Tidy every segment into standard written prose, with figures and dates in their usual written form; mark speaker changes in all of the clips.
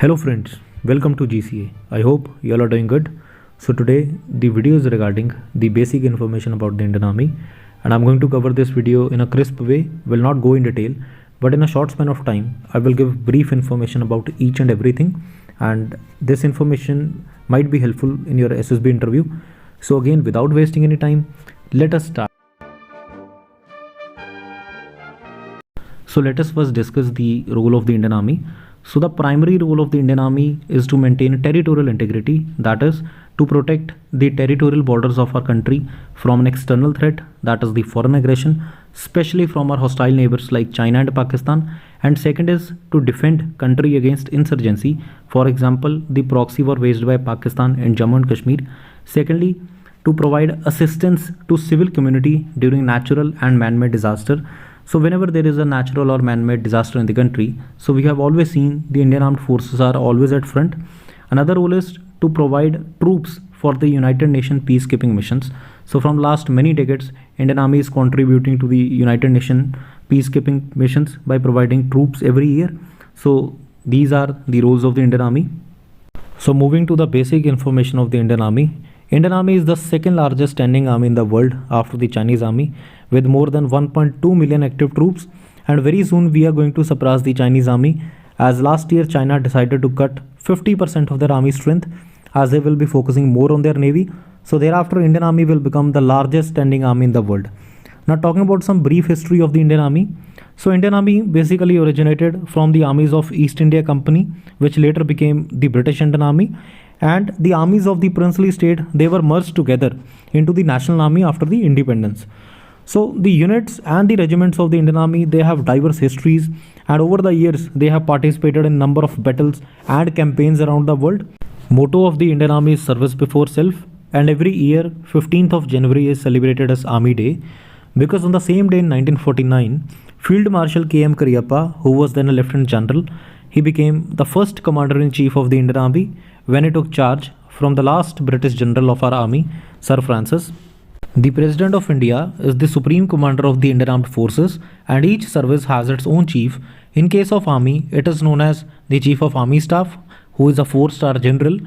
Speaker 1: Hello friends, welcome to GCA. I hope you all are doing good. So today the video is regarding the basic information about the Indian Army, and I'm going to cover this video in a crisp way, will not go in detail, but in a short span of time I will give brief information about each and everything, and this information might be helpful in your SSB interview. So again, without wasting any time, let us start. So let us first discuss the role of the Indian Army. So the primary role of the Indian Army is to maintain territorial integrity, that is to protect the territorial borders of our country from an external threat, that is the foreign aggression, especially from our hostile neighbors like China and Pakistan. And second is to defend country against insurgency, for example the proxy war waged by Pakistan in Jammu and Kashmir. Secondly, to provide assistance to civil community during natural and man-made disaster. So whenever there is a natural or man-made disaster in the country, so we have always seen the Indian Armed Forces are always at front. Another role is to provide troops for the United Nations peacekeeping missions. So from last many decades, Indian Army is contributing to the United Nations peacekeeping missions by providing troops every year. So these are the roles of the Indian Army. So moving to the basic information of the Indian Army. Indian Army is the second largest standing army in the world after the Chinese Army, with more than 1.2 million active troops, and very soon we are going to surpass the Chinese Army, as last year China decided to cut 50% of their army strength as they will be focusing more on their navy. So thereafter Indian Army will become the largest standing army in the world. Now talking about some brief history of the Indian Army. So Indian Army basically originated from the armies of East India Company, which later became the British Indian Army, and the armies of the princely state, they were merged together into the National Army after the independence. So the units and the regiments of the Indian Army, they have diverse histories, and over the years they have participated in number of battles and campaigns around the world. Motto of the Indian Army is service before self, and every year 15th of January is celebrated as Army Day, because on the same day in 1949, Field Marshal K.M. Cariappa, who was then a Lieutenant General, he became the first Commander-in-Chief of the Indian Army when he took charge from the last British General of our Army, Sir Francis. The President of India is the Supreme Commander of the Indian Armed Forces, and each service has its own chief. In case of Army, it is known as the Chief of Army Staff, who is a 4-star general.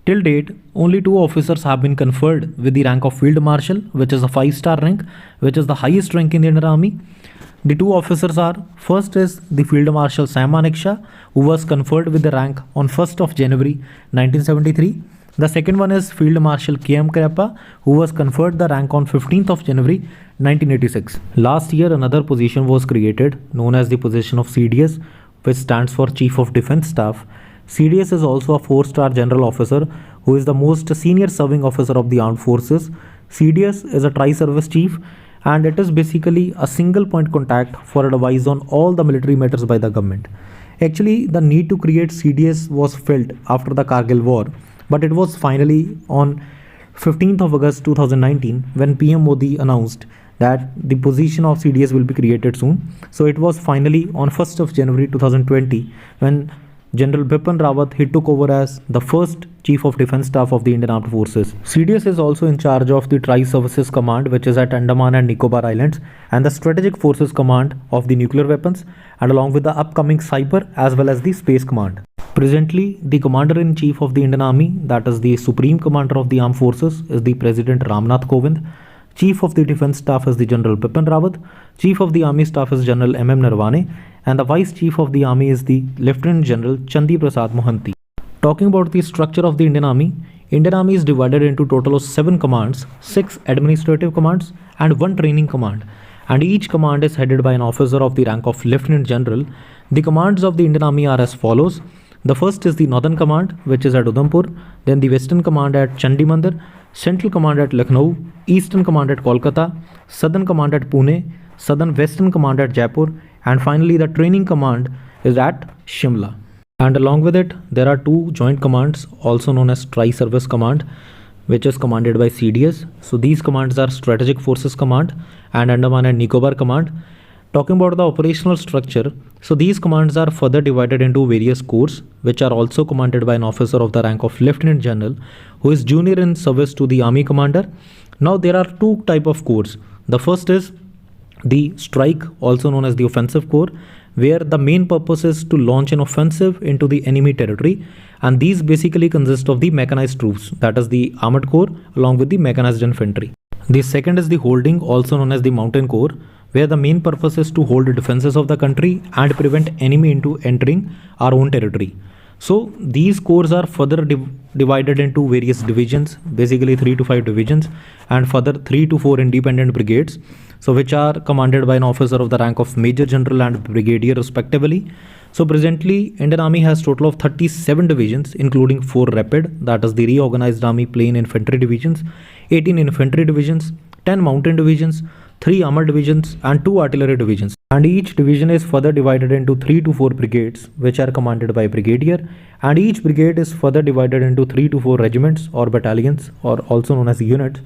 Speaker 1: Till date, only 2 officers have been conferred with the rank of Field Marshal, which is a 5-star rank, which is the highest rank in the Indian Army. The 2 officers are, first is the Field Marshal Sam Manekshaw, who was conferred with the rank on 1st of January 1973. The second one is Field Marshal K.M. Cariappa, who was conferred the rank on 15th of January 1986. Last year, another position was created known as the position of CDS, which stands for Chief of Defence Staff. CDS is also a 4-star general officer who is the most senior serving officer of the armed forces. CDS is a tri-service chief, and it is basically a single point contact for advice on all the military matters by the government. Actually, the need to create CDS was felt after the Kargil war, but it was finally on 15th of August 2019 when PM Modi announced that the position of CDS will be created soon. So it was finally on 1st of January 2020 when General Bipin Rawat, he took over as the first Chief of Defence Staff of the Indian Armed Forces. CDS is also in charge of the Tri-Services Command, which is at Andaman and Nicobar Islands, and the Strategic Forces Command of the nuclear weapons, and along with the upcoming Cyber as well as the Space Command. Presently, the Commander-in-Chief of the Indian Army, that is the Supreme Commander of the Armed Forces, is the President Ramnath Kovind. Chief of the Defence Staff is the General Bipin Rawat. Chief of the Army Staff is General M.M. Nirwane. And the Vice Chief of the Army is the Lieutenant General Chandi Prasad Mohanty. Talking about the structure of the Indian Army is divided into total of 7 commands, 6 administrative commands and 1 training command. And each command is headed by an officer of the rank of Lieutenant General. The commands of the Indian Army are as follows. The first is the Northern Command, which is at Udhampur, then the Western Command at Chandimandir, Central Command at Lucknow, Eastern Command at Kolkata, Southern Command at Pune, Southern Western Command at Jaipur, and finally the Training Command is at Shimla. And along with it, there are 2 joint commands, also known as Tri-Service Command, which is commanded by CDS. So these commands are Strategic Forces Command and Andaman and Nicobar Command. Talking about the operational structure, so these commands are further divided into various corps, which are also commanded by an officer of the rank of Lieutenant General, who is junior in service to the Army Commander. Now there are 2 types of corps. The first is the Strike, also known as the Offensive Corps, where the main purpose is to launch an offensive into the enemy territory, and these basically consist of the mechanized troops, that is the armored corps along with the mechanized infantry. The second is the holding, also known as the mountain corps, where the main purpose is to hold the defenses of the country and prevent enemy into entering our own territory. So these corps are further divided into various divisions, basically 3 to 5 divisions, and further 3 to 4 independent brigades, so which are commanded by an officer of the rank of Major General and Brigadier respectively. So presently, Indian Army has total of 37 divisions, including 4 rapid, that is the reorganized army plain infantry divisions, 18 infantry divisions, 10 mountain divisions, 3 armored divisions, and 2 artillery divisions. And each division is further divided into 3 to 4 brigades, which are commanded by brigadier, and each brigade is further divided into 3 to 4 regiments or battalions, or also known as units.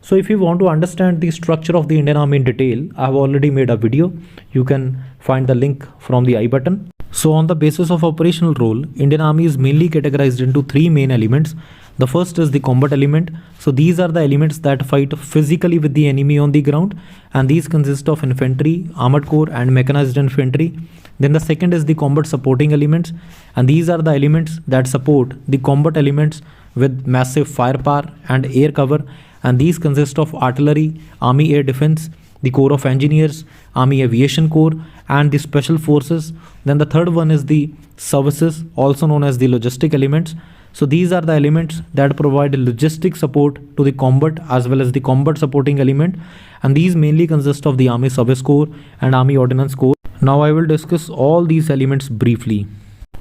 Speaker 1: So if you want to understand the structure of the Indian Army in detail, I have already made a video. You can find the link from the I button. So on the basis of operational role, Indian Army is mainly categorized into 3 main elements. The first is the combat element. So these are the elements that fight physically with the enemy on the ground, and these consist of infantry, armored corps, and mechanized infantry. Then the second is the combat supporting elements, and these are the elements that support the combat elements with massive firepower and air cover, and these consist of artillery, army air defense, the corps of engineers, army aviation corps, and the special forces. Then the third one is the services, also known as the logistic elements. So these are the elements that provide logistic support to the combat as well as the combat supporting element, and these mainly consist of the Army Service Corps and Army Ordnance Corps. Now I will discuss all these elements briefly.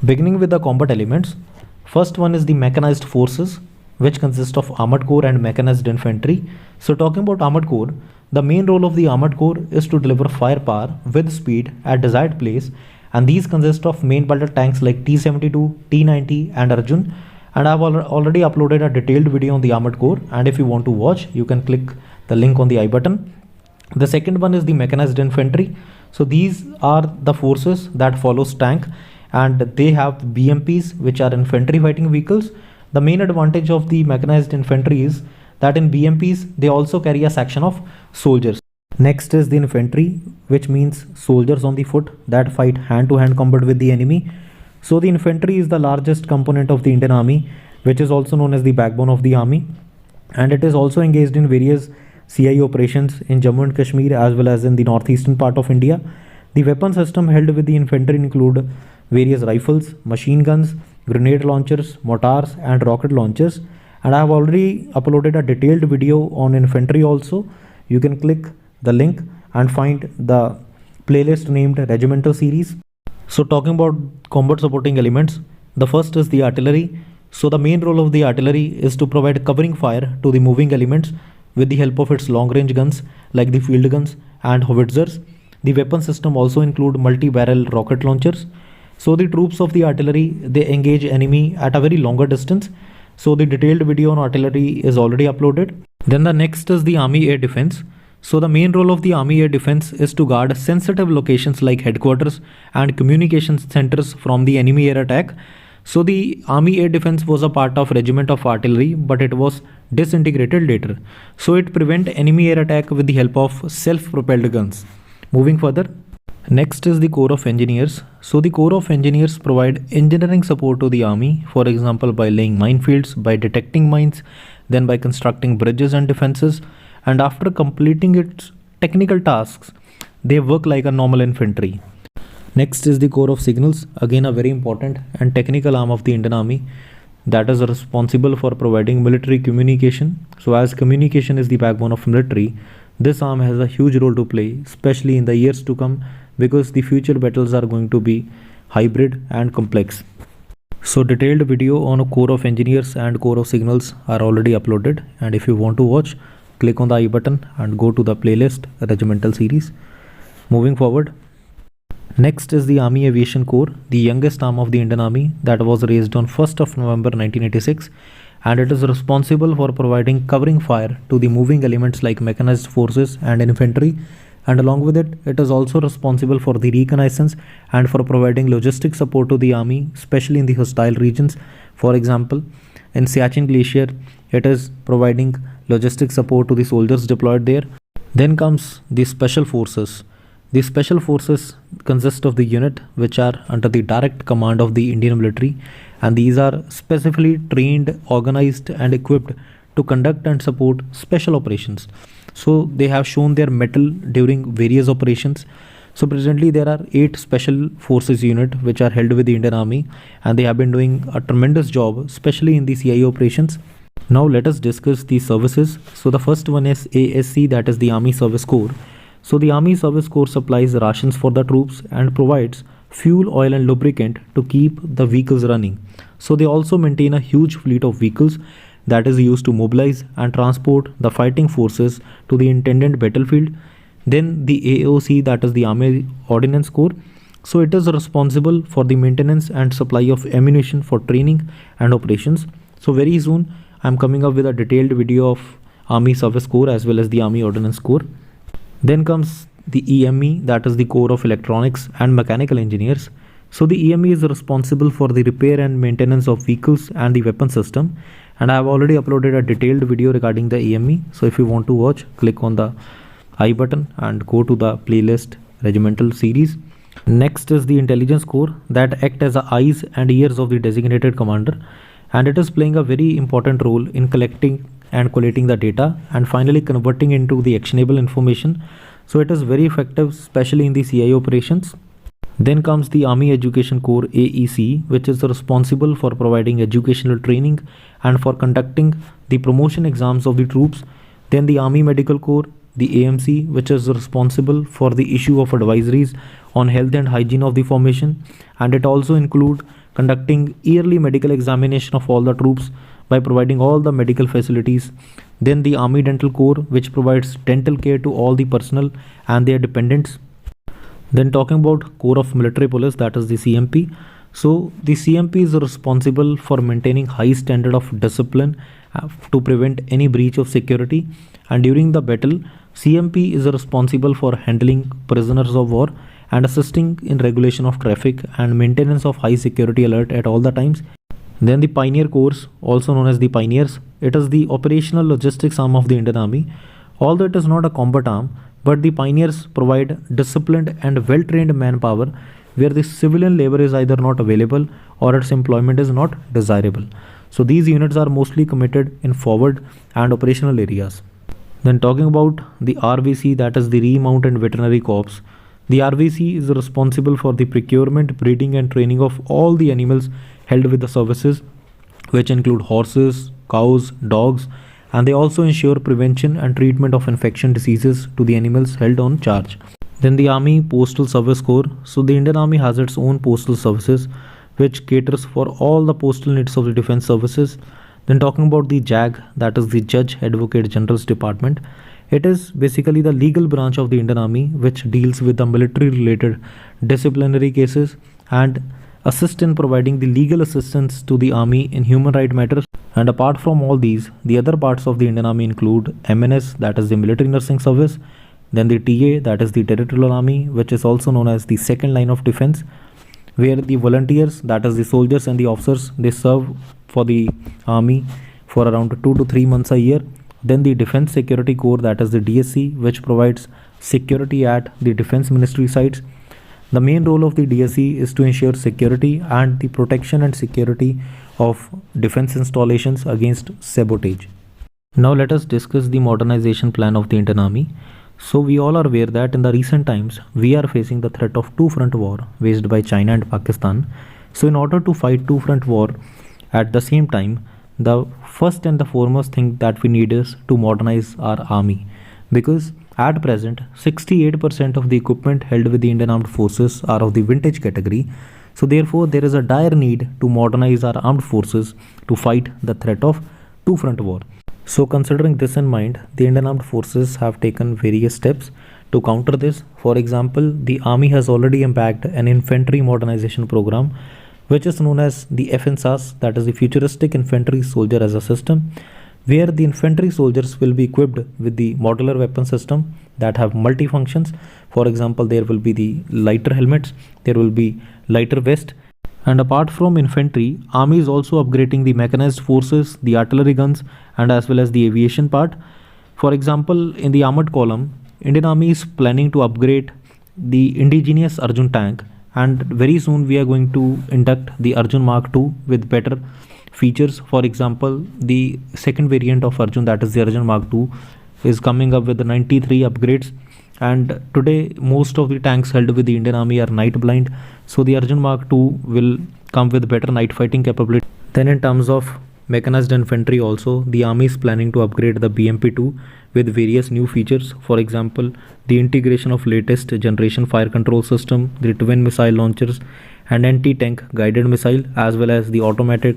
Speaker 1: Beginning with the combat elements, first one is the mechanized forces, which consist of armored corps and mechanized infantry. So talking about armored corps, the main role of the armored corps is to deliver firepower with speed at desired place, and these consist of main battle tanks like T-72, T-90 and Arjun. And I have already uploaded a detailed video on the armored corps, and if you want to watch, you can click the link on the I button. The second one is the mechanized infantry. So these are the forces that follows tank, and they have BMPs, which are infantry fighting vehicles. The main advantage of the mechanized infantry is that in BMPs they also carry a section of soldiers. Next is the infantry, which means soldiers on the foot that fight hand-to-hand combat with the enemy. So the infantry is the largest component of the Indian Army, which is also known as the backbone of the army, and it is also engaged in various CI operations in Jammu and Kashmir as well as in the northeastern part of India. The weapon system held with the infantry include various rifles, machine guns, grenade launchers, mortars and rocket launchers, and I have already uploaded a detailed video on infantry also. You can click the link and find the playlist named Regimental Series. So talking about combat supporting elements, the first is the artillery. So the main role of the artillery is to provide covering fire to the moving elements with the help of its long range guns like the field guns and howitzers. The weapon system also include multi-barrel rocket launchers. So the troops of the artillery, they engage enemy at a very longer distance. So the detailed video on artillery is already uploaded. Then the next is the army air defense. So the main role of the army air defense is to guard sensitive locations like headquarters and communications centers from the enemy air attack. So the army air defense was a part of regiment of artillery, but it was disintegrated later. So it prevent enemy air attack with the help of self-propelled guns. Moving further, next is the Corps of Engineers. So the Corps of Engineers provide engineering support to the army, for example by laying minefields, by detecting mines, then by constructing bridges and defenses, and after completing its technical tasks, they work like a normal infantry. Next is the Corps of Signals, again a very important and technical arm of the Indian Army that is responsible for providing military communication. So as communication is the backbone of military, this arm has a huge role to play, especially in the years to come, because the future battles are going to be hybrid and complex. So detailed video on a Corps of Engineers and Corps of Signals are already uploaded, and if you want to watch, click on the I button and go to the playlist Regimental Series. Moving forward, next is the Army Aviation Corps, the youngest arm of the Indian Army that was raised on 1st of November 1986, and it is responsible for providing covering fire to the moving elements like mechanized forces and infantry, and along with it, it is also responsible for the reconnaissance and for providing logistic support to the army, especially in the hostile regions. For example, in Siachen Glacier, it is providing logistic support to the soldiers deployed there. Then comes the special forces. The special forces consist of the unit which are under the direct command of the Indian military, and these are specifically trained, organized, and equipped to conduct and support special operations. So they have shown their mettle during various operations. So presently there are 8 special forces unit which are held with the Indian Army, and they have been doing a tremendous job, especially in the CI operations. Now let us discuss the services. So the first one is ASC, that is the Army Service Corps. So the Army Service Corps supplies rations for the troops and provides fuel, oil and lubricant to keep the vehicles running. So they also maintain a huge fleet of vehicles that is used to mobilize and transport the fighting forces to the intended battlefield. Then the AOC, that is the Army Ordnance Corps. So it is responsible for the maintenance and supply of ammunition for training and operations. So very soon I am coming up with a detailed video of Army Service Corps as well as the Army Ordnance Corps. Then comes the EME, that is the Corps of Electronics and Mechanical Engineers. So the EME is responsible for the repair and maintenance of vehicles and the weapon system, and I have already uploaded a detailed video regarding the EME. So if you want to watch, click on the I button and go to the playlist regimental series. Next is the Intelligence Corps, that act as the eyes and ears of the designated commander, and it is playing a very important role in collecting and collating the data and finally converting into the actionable information. So it is very effective, especially in the CI operations. Then comes the Army Education Corps, AEC, which is responsible for providing educational training and for conducting the promotion exams of the troops. Then the Army Medical Corps, the AMC, which is responsible for the issue of advisories on health and hygiene of the formation, and it also include conducting yearly medical examination of all the troops by providing all the medical facilities. Then the Army Dental Corps, which provides dental care to all the personnel and their dependents. Then talking about Corps of Military Police, that is the CMP. So the CMP is responsible for maintaining high standard of discipline to prevent any breach of security, and during the battle CMP is responsible for handling prisoners of war and assisting in regulation of traffic and maintenance of high security alert at all the times. Then the Pioneer Corps, also known as the Pioneers, it is the operational logistics arm of the Indian Army. Although it is not a combat arm, but the Pioneers provide disciplined and well-trained manpower where the civilian labor is either not available or its employment is not desirable. So these units are mostly committed in forward and operational areas. Then talking about the RVC, that is the Remount and Veterinary Corps. The RVC is responsible for the procurement, breeding and training of all the animals held with the services, which include horses, cows, dogs, and they also ensure prevention and treatment of infection diseases to the animals held on charge. Then the Army Postal Service Corps. So the Indian Army has its own postal services which caters for all the postal needs of the defense services. Then talking about the JAG, that is the Judge Advocate General's Department. It is basically the legal branch of the Indian Army which deals with the military related disciplinary cases and assist in providing the legal assistance to the army in human rights matters. And apart from all these, the other parts of the Indian Army include MNS, that is the Military Nursing Service, then the TA, that is the Territorial Army, which is also known as the second line of defense, where the volunteers, that is the soldiers and the officers, they serve for the army for around 2 to 3 months a year. Then the Defense Security Corps, that is the DSC, which provides security at the Defense Ministry sites. The main role of the DSC is to ensure security and the protection and security of defense installations against sabotage. Now let us discuss the modernization plan of the Indian Army. So we all are aware that in the recent times we are facing the threat of two-front war waged by China and Pakistan. So in order to fight two-front war at the same time, the first and the foremost thing that we need is to modernize our army, because at present 68% of the equipment held with the Indian Armed Forces are of the vintage category. So therefore there is a dire need to modernize our armed forces to fight the threat of two-front war. So considering this in mind, the Indian Armed Forces have taken various steps to counter this. For example, the army has already embarked an infantry modernization program which is known as the FNSAS, that is the Futuristic Infantry Soldier as a System, where the infantry soldiers will be equipped with the modular weapon system that have multi-functions. For example, there will be the lighter helmets, there will be lighter vest, and apart from infantry, army is also upgrading the mechanized forces, the artillery guns, and as well as the aviation part. For example, in the armored column, Indian Army is planning to upgrade the indigenous Arjun tank, and very soon we are going to induct the Arjun Mark II with better features. For example, the second variant of Arjun, that is the Arjun Mark II, is coming up with the 93 upgrades. And today, most of the tanks held with the Indian Army are night blind, so the Arjun Mark II will come with better night fighting capability. Then, in terms of mechanized infantry, also the Army is planning to upgrade the BMP-2 with various new features. For example, the integration of latest generation fire control system, the twin missile launchers, and anti-tank guided missile, as well as the automatic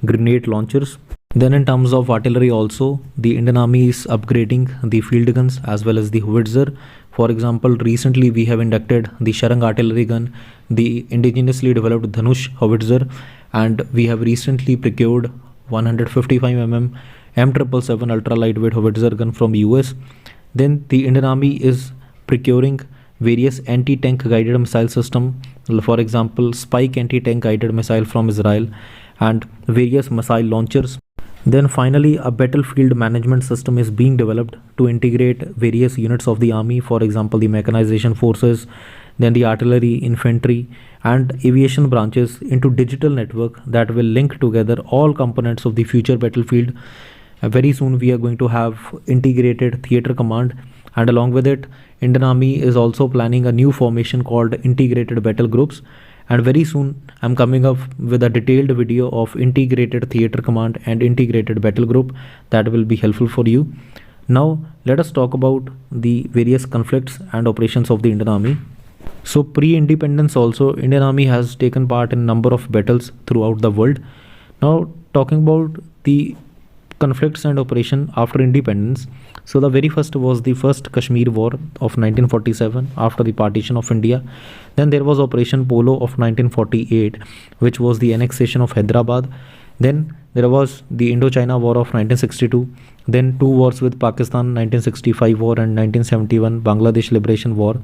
Speaker 1: grenade launchers. Then in terms of artillery also, the Indian Army is upgrading the field guns as well as the howitzer. For example, recently we have inducted the Sharang artillery gun, the indigenously developed Dhanush howitzer, and we have recently procured 155 mm M777 ultra lightweight howitzer gun from US. Then the Indian Army is procuring various anti-tank guided missile system, for example Spike anti-tank guided missile from Israel, and various missile launchers. Then finally, a battlefield management system is being developed to integrate various units of the army, for example the mechanization forces, then the artillery, infantry, and aviation branches into digital network that will link together all components of the future battlefield. Very soon we are going to have integrated theater command, and along with it, Indian Army is also planning a new formation called integrated battle groups. And very soon I'm coming up with a detailed video of integrated theater command and integrated battle group that will be helpful for you. Now let us talk about the various conflicts and operations of the Indian Army. So pre-independence also, Indian Army has taken part in number of battles throughout the world. Now talking about the conflicts and operation after independence. So the very first was the first Kashmir War of 1947 after the partition of India. Then there was Operation Polo of 1948, which was the annexation of Hyderabad. Then there was the Indochina War of 1962. Then two wars with Pakistan, 1965 war and 1971 Bangladesh Liberation War.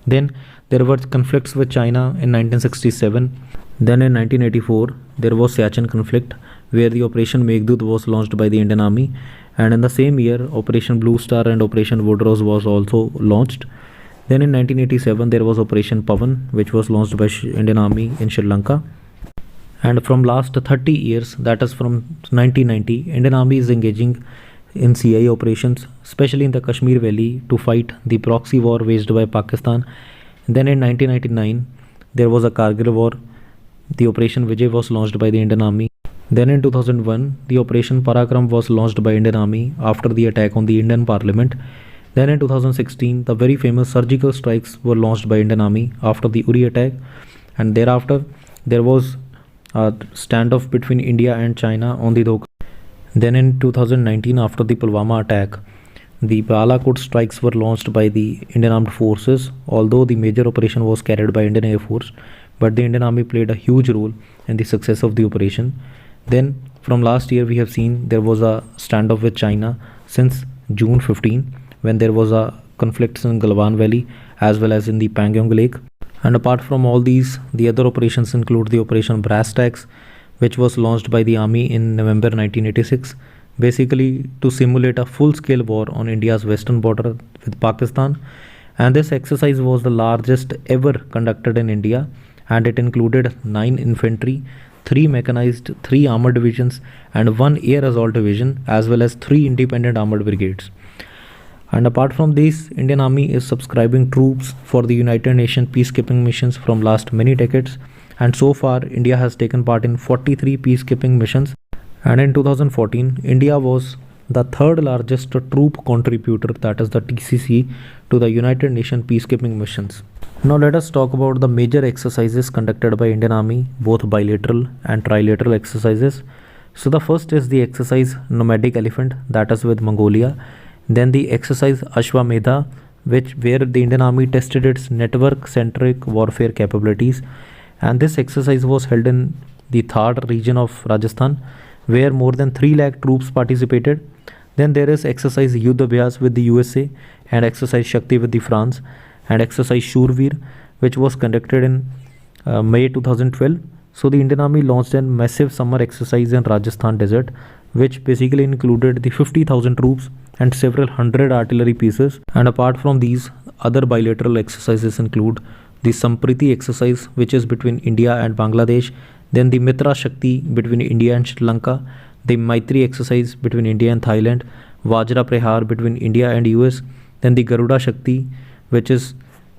Speaker 1: Then there were conflicts with China in 1967. Then in 1984 there was Siachen conflict, where the Operation Meghdut was launched by the Indian Army, and in the same year Operation Blue Star and Operation Woodrose was also launched. Then in 1987 there was Operation Pavan, which was launched by Indian Army in Sri Lanka. And from last 30 years, that is from 1990, Indian Army is engaging in CIA operations, especially in the Kashmir Valley, to fight the proxy war waged by Pakistan. Then in 1999 there was a Kargil war. The Operation Vijay was launched by the Indian Army. Then in 2001, the Operation Parakram was launched by Indian Army after the attack on the Indian Parliament. Then in 2016, the very famous surgical strikes were launched by Indian Army after the Uri attack. And thereafter, there was a standoff between India and China on the Dhokha. Then in 2019, after the Pulwama attack, the Balakot strikes were launched by the Indian Armed Forces, although the major operation was carried by Indian Air Force, but the Indian Army played a huge role in the success of the operation. Then from last year we have seen there was a standoff with China since June 15, when there was a conflict in Galwan Valley as well as in the Pangyong Lake. And apart from all these, the other operations include the Operation Brass Tacks, which was launched by the army in November 1986, basically to simulate a full-scale war on India's western border with Pakistan. And this exercise was the largest ever conducted in India, and it included 9 infantry, 3 mechanized, 3 armored divisions, and 1 air assault division, as well as 3 independent armored brigades. And apart from this, Indian Army is subscribing troops for the United Nations peacekeeping missions from last many decades, and so far India has taken part in 43 peacekeeping missions. And in 2014, India was the third largest troop contributor, that is the TCC, to the United Nations peacekeeping missions. Now let us talk about the major exercises conducted by Indian Army, both bilateral and trilateral exercises. So the first is the exercise Nomadic Elephant, that is with Mongolia. Then the exercise Ashwamedha, where the Indian Army tested its network-centric warfare capabilities. And this exercise was held in the Thar region of Rajasthan, where more than 3 lakh troops participated. Then there is exercise Yudh Abhyas with the USA, and exercise Shakti with the France, and exercise Shurveer, which was conducted in May 2012. So the Indian Army launched a massive summer exercise in Rajasthan desert, which basically included the 50,000 troops and several hundred artillery pieces. And apart from these, other bilateral exercises include the Sampriti exercise, which is between India and Bangladesh, then the Mitra Shakti between India and Sri Lanka, the Maitri exercise between India and Thailand, Vajra Prahar between India and US, then the Garuda Shakti, which is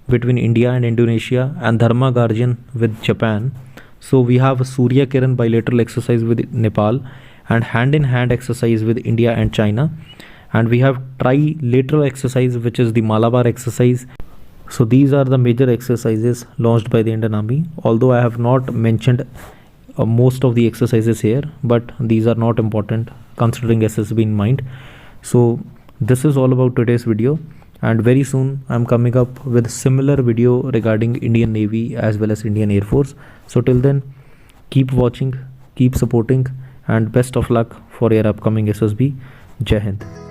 Speaker 1: between India and Indonesia, and Dharma Guardian with Japan. So we have a Surya Kiran bilateral exercise with Nepal and hand in hand exercise with India and China. And we have trilateral exercise, which is the Malabar exercise. So these are the major exercises launched by the Indian Army. Although I have not mentioned most of the exercises here, but these are not important considering SSB in mind. So this is all about today's video, and very soon I'm coming up with similar video regarding Indian Navy as well as Indian Air Force. So till then, keep watching, keep supporting, and best of luck for your upcoming SSB. Jai Hind.